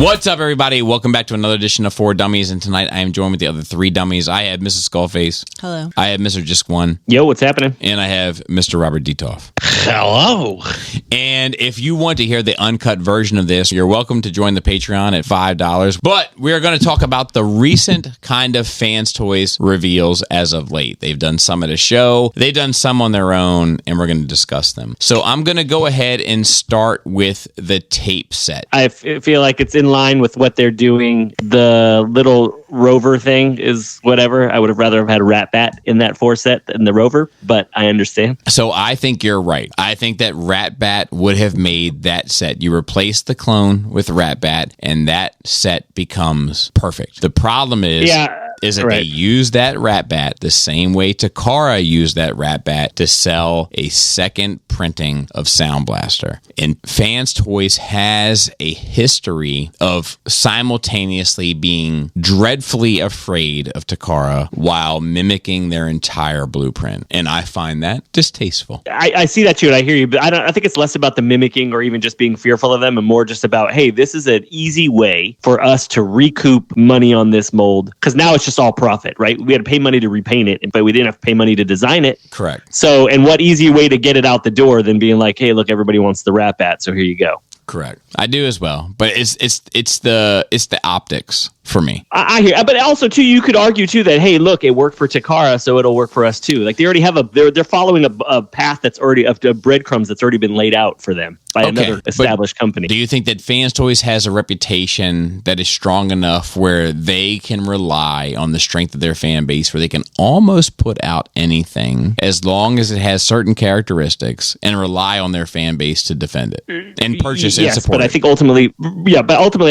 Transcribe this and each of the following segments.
What's up, everybody? Welcome back to another edition of 4 Dummies, and tonight I am joined with the other 3 dummies. I have Mrs. Skullface. Hello. I have Mr. Just One. Yo, what's happening? And I have Mr. Robert Detoff. Hello. And if you want to hear the uncut version of this, you're welcome to join the Patreon at $5. But we are going to talk about the recent kind of Fanstoys reveals as of late. They've done some at a show, they've done some on their own, and we're going to discuss them. So I'm going to go ahead and start with the tape set. I feel like it's in line with what they're doing. The little rover thing is whatever. I would have rather have had Rat Bat in that 4 set than the rover, but I understand. So I think you're right. I think that Rat Bat would have made that set. You replace the clone with Rat Bat, and that set becomes perfect. The problem is that they use that Rat Bat the same way Takara used that Rat Bat to sell a second printing of Sound Blaster. And Fanstoys has a history of simultaneously being dreadfully afraid of Takara while mimicking their entire blueprint. And I find that distasteful. I see that too, and I hear you, but I think it's less about the mimicking or even just being fearful of them, and more just about, hey, this is an easy way for us to recoup money on this mold, because now it's just all profit, right? We had to pay money to repaint it, but we didn't have to pay money to design it. Correct. So, and what easier way to get it out the door than being like, hey, look, everybody wants the Rat Bat, so here you go. Correct. I do as well, but it's the optics for me. I hear, but also too, you could argue too that, hey, look, it worked for Takara, so it'll work for us too. Like they already have they're following a path that's already of breadcrumbs that's already been laid out for them by another established company. Do you think that Fanstoys has a reputation that is strong enough where they can rely on the strength of their fan base, where they can almost put out anything as long as it has certain characteristics and rely on their fan base to defend it and purchase and support but it? I think ultimately,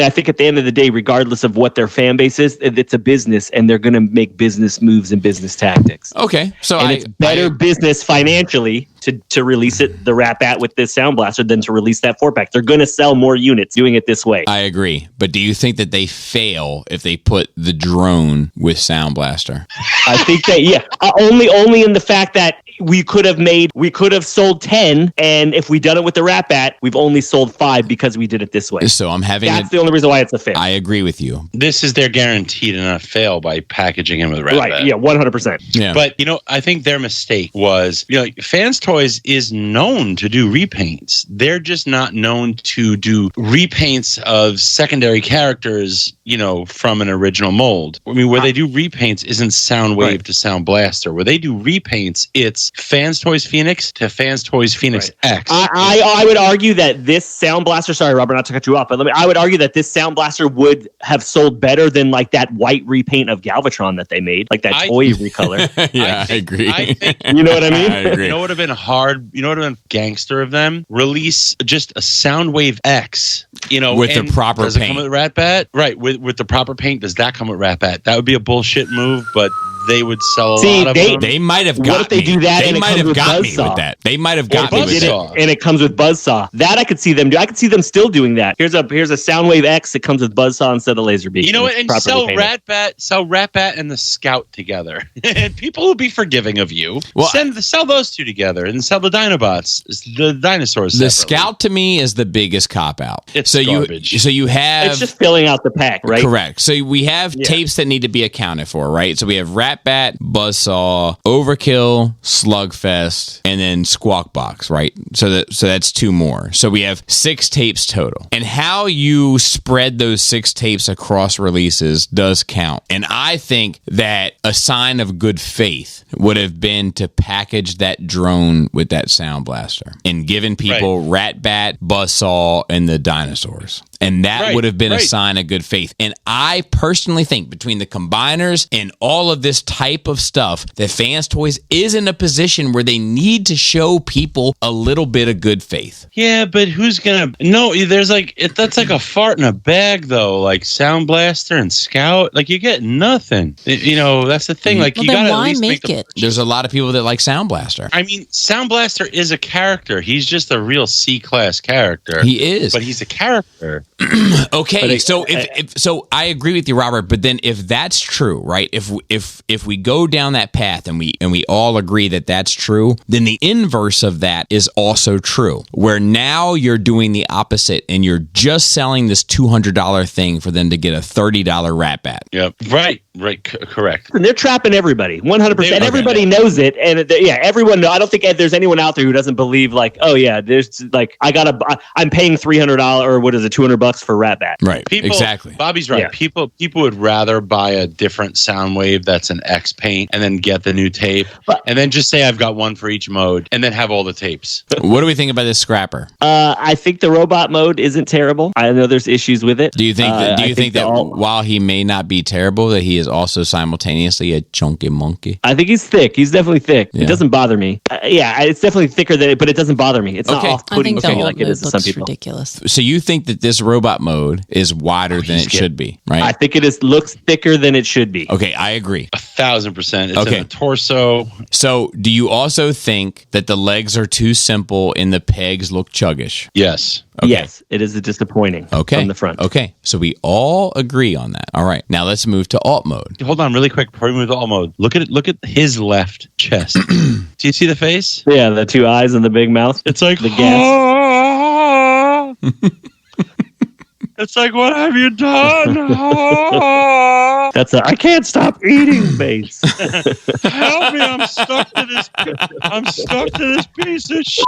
I think at the end of the day, regardless of what their fan base is, it's a business, and they're going to make business moves and business tactics. Okay, so it's better business financially to release the Rat Bat with this Sound Blaster than to release that 4-pack. They're going to sell more units doing it this way. I agree, but do you think that they fail if they put the drone with Sound Blaster? I think that only in the fact that we could have sold 10, and if we done it with the Rat Bat, we've only sold 5 because we did it this way. So that's the only reason why it's a fail. I agree with you. This is their guarantee to not fail by packaging him with Rat Bat. Right, yeah, 100%. Yeah. But, I think their mistake was, Fanstoys is known to do repaints. They're just not known to do repaints of secondary characters, from an original mold. I mean, where they do repaints isn't Soundwave to Sound Blaster. Where they do repaints, it's Fanstoys Phoenix to Fanstoys Phoenix X. I would argue that this Sound Blaster, sorry, Robert, not to cut you off, but I would argue that this Sound Blaster would have sold better than like that white repaint of Galvatron that they made, like that toy recolor. I agree. I think, you know what I mean? I agree. You know what would have been hard? You know what would have been gangster of them? Release just a Soundwave X, with the proper does it paint. come with Rat Bat? Right, with the proper paint, does that come with Rat Bat? That would be a bullshit move, but they would sell a lot of them. They might have got What if they do that and it comes with Buzzsaw? That. They might have got me with that. And it comes with Buzzsaw. That I could see them do. I could see them still doing that. Here's a Soundwave X that comes with Buzzsaw instead of Laserbeak. You know what? And sell Rat Bat and the Scout together. And people will be forgiving of you. Well, sell those two together and sell the Dinobots, the dinosaurs The separately. Scout to me is the biggest cop out. It's garbage. So you have it's just filling out the pack, right? Correct. So we have tapes that need to be accounted for, right? So we have Rat Bat, Buzzsaw, Overkill, Slugfest, and then Squawk Box, right? So that's 2 more. So we have 6 tapes total. And how you spread those 6 tapes across releases does count. And I think that a sign of good faith would have been to package that drone with that Sound Blaster and given people Rat Bat, Buzzsaw, and the dinosaurs. And that would have been a sign of good faith. And I personally think between the combiners and all of this type of stuff, that Fanstoys is in a position where they need to show people a little bit of good faith. Yeah, but who's gonna? No, there's that's like a fart in a bag, though. Like Sound Blaster and Scout, like you get nothing. That's the thing. Like you gotta at least make it. There's a lot of people that like Sound Blaster. I mean, Sound Blaster is a character. He's just a real C-class character. He is, but he's a character. Okay, so so I agree with you, Robert. But then, if that's true, right? If we go down that path and we all agree that that's true, then the inverse of that is also true. Where now you're doing the opposite, and you're just selling this $200 thing for them to get a $30 rat bat. Yep. Right. Correct. And they're trapping everybody, 100%. Everybody knows it, and everyone knows. I don't think there's anyone out there who doesn't believe, like, oh yeah, there's like I'm paying $300 or what is it, $200 for rat bat. Right. Exactly. Bobby's right. Yeah. People would rather buy a different sound wave that's an X paint and then get the new tape, and then just say I've got one for each mode, and then have all the tapes. What do we think about this scrapper? I think the robot mode isn't terrible. I know there's issues with it. Do you think that while he may not be terrible, that he is also simultaneously a chunky monkey? I think he's thick. He's definitely thick. Yeah. It doesn't bother me. It's definitely thicker than it, but it doesn't bother me. It's not off-putting to me like it is to some people. Ridiculous. So you think that this robot mode is wider than it should be, right? I think it looks thicker than it should be. Okay, I agree. 1,000%. It's in the torso. So do you also think that the legs are too simple and the pegs look chuggish? Yes. Okay. Yes, it is disappointing from the front. Okay, so we all agree on that. All right, now let's move to alt mode. Hold on really quick before we move to alt mode. Look at his left chest. Do you see the face? Yeah, the two eyes and the big mouth. It's like the gas. It's like, what have you done? That's I can't stop eating face. Help me! I'm stuck to this piece of shit.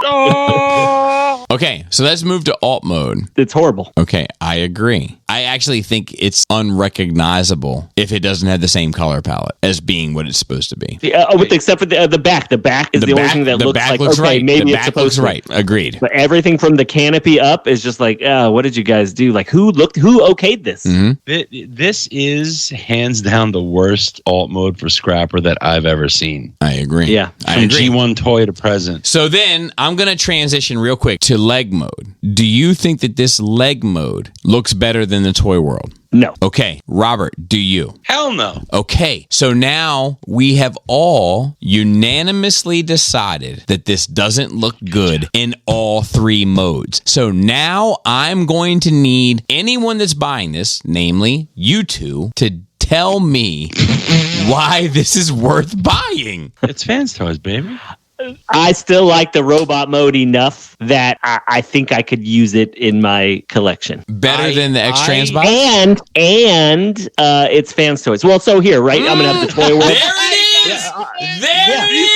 Oh. Okay, so let's move to alt mode. It's horrible. Okay, I agree. I actually think it's unrecognizable if it doesn't have the same color palette as being what it's supposed to be. Except for the back. The back is the only thing that looks like, okay, right. maybe the it's supposed to. Right. Agreed. But everything from the canopy up is just like, what did you guys do? Like, who okayed this? Mm-hmm. This is hands down the worst alt mode for Scrapper that I've ever seen. I agree. Yeah. I agree. G1 toy to present. So then I'm going to transition real quick to leg mode. Do you think that this leg mode looks better than the toy world? No. Okay, Robert, do you? Hell no. Okay, so now we have all unanimously decided that this doesn't look good in all three modes. So now I'm going to need anyone that's buying this, namely you two, to tell me why this is worth buying. It's Fanstoys, baby. I still like the robot mode enough that I think I could use it in my collection. Better than the X-Trans box? And it's Fanstoys. Well, so here, right? I'm going to have the toy world. There it is! There it is!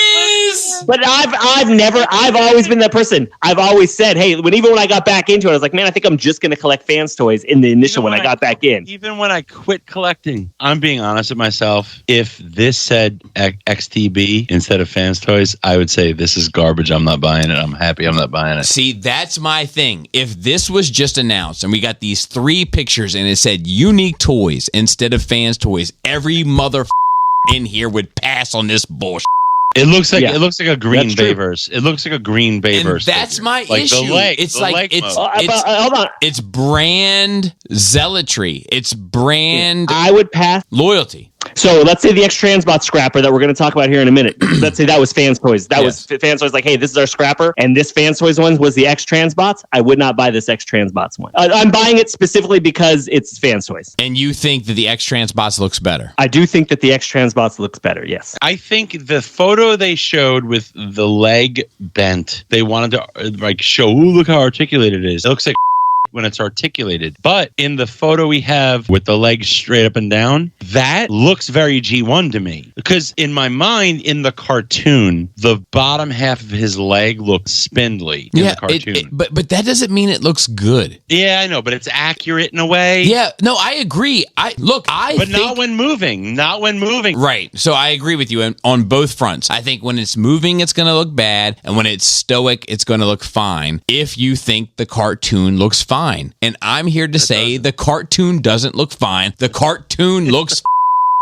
But I've always been that person. I've always said, hey, even when I got back into it, I was like, man, I think I'm just going to collect Fanstoys in the initial when I got back in. Even when I quit collecting, I'm being honest with myself. If this said XTB instead of Fanstoys, I would say this is garbage. I'm not buying it. I'm happy I'm not buying it. See, that's my thing. If this was just announced and we got these 3 pictures and it said unique toys instead of Fanstoys, every mother in here would pass on this bullshit. It looks like a green Bayverse. It looks like a green Bayverse. That's my issue. Hold on. It's brand zealotry. It's brand. I would pass loyalty. So let's say the X-Transbot scrapper that we're going to talk about here in a minute. Let's say that was Fanstoys. That was Fanstoys like, hey, this is our scrapper. And this Fanstoys one was the X-Transbots. I would not buy this X-Transbots one. I'm buying it specifically because it's Fanstoys. And you think that the X-Transbots looks better? I do think that the X-Transbots looks better, yes. I think the photo they showed with the leg bent, they wanted to show, look how articulated it is. It looks like when it's articulated. But in the photo we have with the legs straight up and down, that looks very G1 to me. Because in my mind, in the cartoon, the bottom half of his leg looks spindly in the cartoon. But that doesn't mean it looks good. Yeah, I know, but it's accurate in a way. Yeah, no, I agree. But not when moving. Not when moving. Right. So I agree with you on both fronts. I think when it's moving, it's going to look bad. And when it's stoic, it's going to look fine. If you think the cartoon looks fine. And I'm here to say the cartoon doesn't look fine. The cartoon looks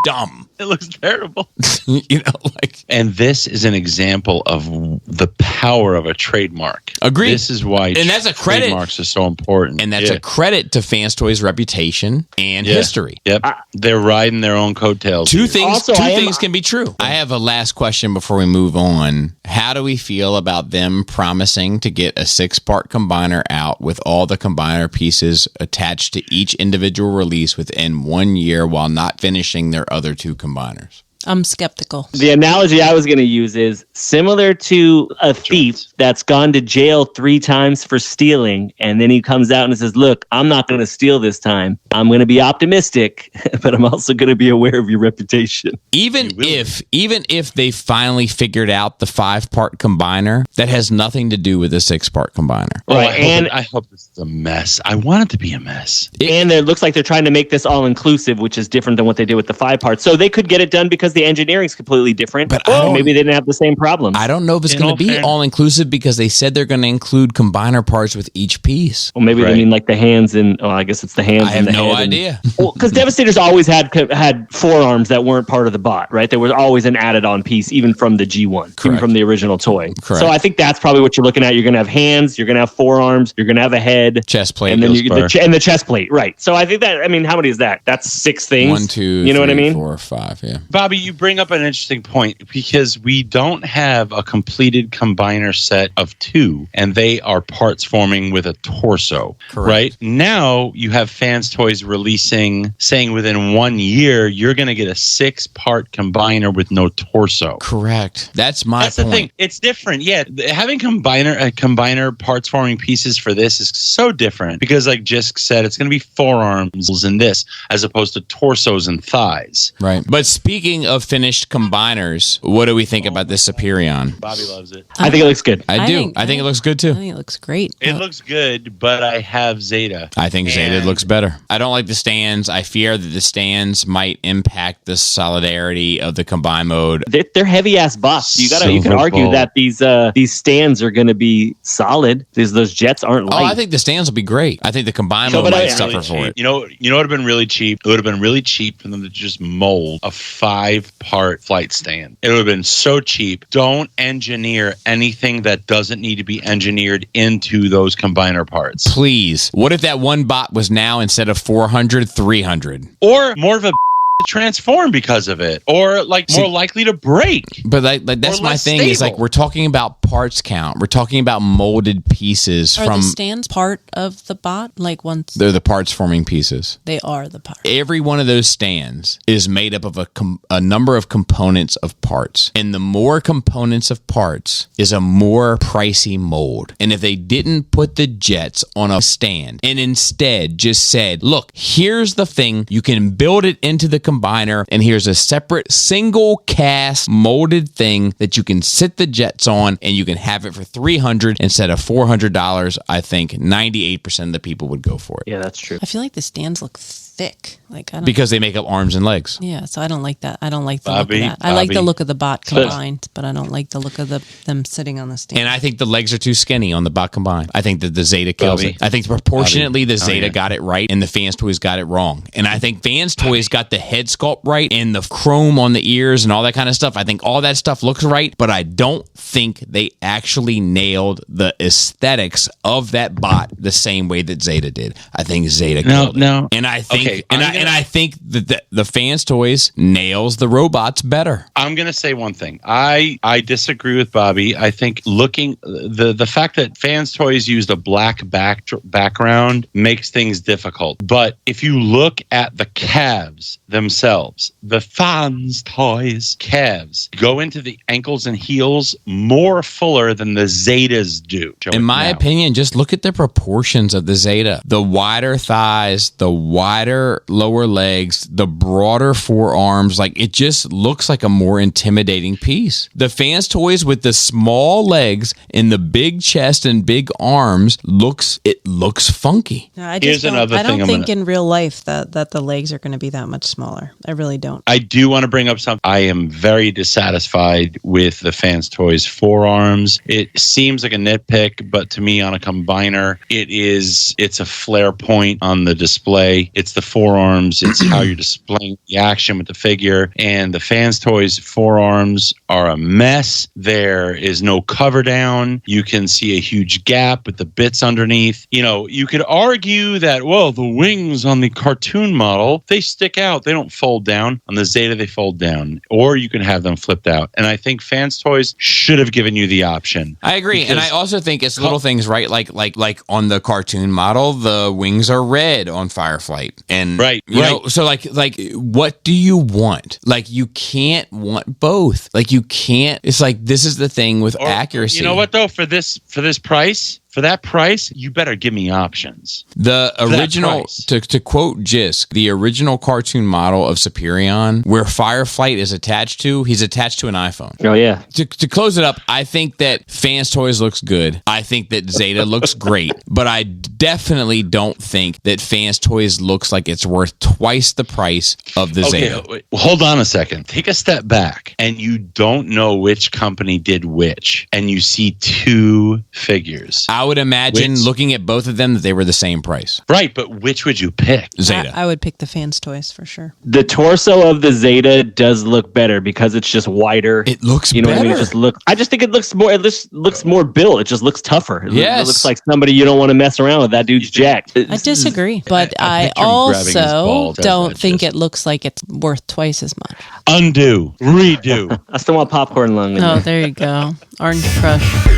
dumb. It looks terrible. Like. And this is an example of the power of a trademark. Agreed. This is why and that's a credit. Trademarks are so important. And that's a credit to Fanstoys' reputation and history. Yep. They're riding their own coattails. Two things can be true. I have a last question before we move on. How do we feel about them promising to get a 6-part combiner out with all the combiner pieces attached to each individual release within 1 year while not finishing their other 2 combiners? I'm skeptical. The analogy I was going to use is similar to a thief that's gone to jail 3 times for stealing, and then he comes out and says, look, I'm not going to steal this time. I'm going to be optimistic, but I'm also going to be aware of your reputation. Even if they finally figured out the 5-part combiner, that has nothing to do with the 6-part combiner. Right, I hope this is a mess. I want it to be a mess. And it looks like they're trying to make this all-inclusive, which is different than what they did with the 5-part. So they could get it done because the engineering is completely different, but maybe they didn't have the same problems. I don't know if it's going to be all-inclusive because they said they're going to include combiner parts with each piece. Well, maybe they mean like the hands and, I guess it's the hands. I have no idea. Because Devastator's always had forearms that weren't part of the bot, right? There was always an added-on piece, even from the G1, even from the original toy. Correct. So I think that's probably what you're looking at. You're going to have hands, you're going to have forearms, you're going to have a head, chest plate, and then the chest plate, right? So I think that, how many is that? That's 6 things. 1, 2, you know 3, what I mean? 4, 5. Yeah. Bobby, you bring up an interesting point because we don't have a completed combiner set of 2, and they are parts forming with a torso. Correct. Right now, you have Fanstoys releasing, saying within 1 year you're going to get a 6-part combiner with no torso. Correct. That's point. The thing. It's different. Yeah, having combiner parts forming pieces for this is so different because, like Jisk said, it's going to be forearms in this as opposed to torsos and thighs. Right. But speaking of finished combiners, what do we think about this Superion? Bobby loves it. I think it looks good. I do. I think it looks good too. I think it looks great. It looks good, but I have Zeta. I think Zeta looks better. I don't like the stands. I fear that the stands might impact the solidarity of the combine mode. They're heavy ass bots. You can argue that these stands are going to be solid. Those jets aren't light. Oh, I think the stands will be great. I think the combine mode might suffer for it. You know what would have been really cheap? It would have been really cheap for them to just mold a 5-part flight stand. It would have been so cheap. Don't engineer anything that doesn't need to be engineered into those combiner parts. Please. What if that one bot was now instead of 400, 300? Or more of a transform because of it, or more likely to break. But that's my thing. Stable. Is we're talking about parts count. We're talking about molded pieces. Are the stands part of the bot? They're the parts forming pieces. They are the parts. Every one of those stands is made up of a number of components of parts, and the more components of parts is a more pricey mold. And if they didn't put the jets on a stand and instead just said, "Look, here's the thing. You can build it into the combiner, and here's a separate single cast molded thing that you can sit the jets on, and you can have it for $300 instead of $400. I think 98% of the people would go for it. Yeah, that's true. I feel like the stands look thick. Because they make up arms and legs. Yeah, so I don't like that. I don't like the look of that. I like the look of the bot combined, but I don't like the look of them sitting on the stand. And I think the legs are too skinny on the bot combined. I think that the Zeta kills it. I think proportionately the Zeta got it right and the Fanstoys got it wrong. And I think Fanstoys got the head sculpt right and the chrome on the ears and all that kind of stuff. I think all that stuff looks right, but I don't think they actually nailed the aesthetics of that bot the same way that Zeta did. I think Zeta killed it. And I think I think that the Fanstoys nails the robots better. I'm going to say one thing. I disagree with Bobby. I think the fact that Fanstoys used a black background makes things difficult. But if you look at the calves themselves, the Fanstoys calves go into the ankles and heels more fuller than the Zetas do. In my opinion, just look at the proportions of the Zeta. The wider thighs, the wider lower legs, the broader forearms, it just looks like a more intimidating piece. The Fanstoys with the small legs and the big chest and big arms looks funky. No, I don't think in real life that the legs are going to be that much smaller. smaller. I really don't. I do want to bring up something. I am very dissatisfied with the Fanstoys forearms. It seems like a nitpick, but to me on a combiner, it's a flare point on the display. It's the forearms. It's how you're displaying the action with the figure. And the Fanstoys forearms are a mess. There is no cover down. You can see a huge gap with the bits underneath. You know, you could argue that, well, the wings on the cartoon model, they stick out. They don't fold down. On the Zeta, they fold down. Or you can have them flipped out. And I think Fanstoys should have given you the option. I agree. And I also think it's little things, right? Like on the cartoon model, the wings are red on Fireflight. And you know, so like what do you want? Like, you can't want both. Like, you can't. It's like, this is the thing with accuracy. You know what though? For this price, for that price, you better give me options. The original, to quote Jisk, the original cartoon model of Superion, where Fireflight is attached to, he's attached to an iPhone. Oh, yeah. To close it up, I think that Fanstoys looks good. I think that Zeta looks great. But I definitely don't think that Fanstoys looks like it's worth twice the price of the Zeta. Well, hold on a second. Take a step back, and you don't know which company did which, and you see two figures. I would imagine, looking at both of them, that they were the same price. Right, but which would you pick? Zeta. I would pick the Fanstoys for sure. The torso of the Zeta does look better because it's just wider. It looks better. What I mean? I just think it looks more. It looks more built. It just looks tougher. It looks like somebody you don't want to mess around with. That dude's jacked. I disagree, but I also don't think it looks like it's worth twice as much. Undo, redo. I still want popcorn lung. Oh, there you go. Orange Crush.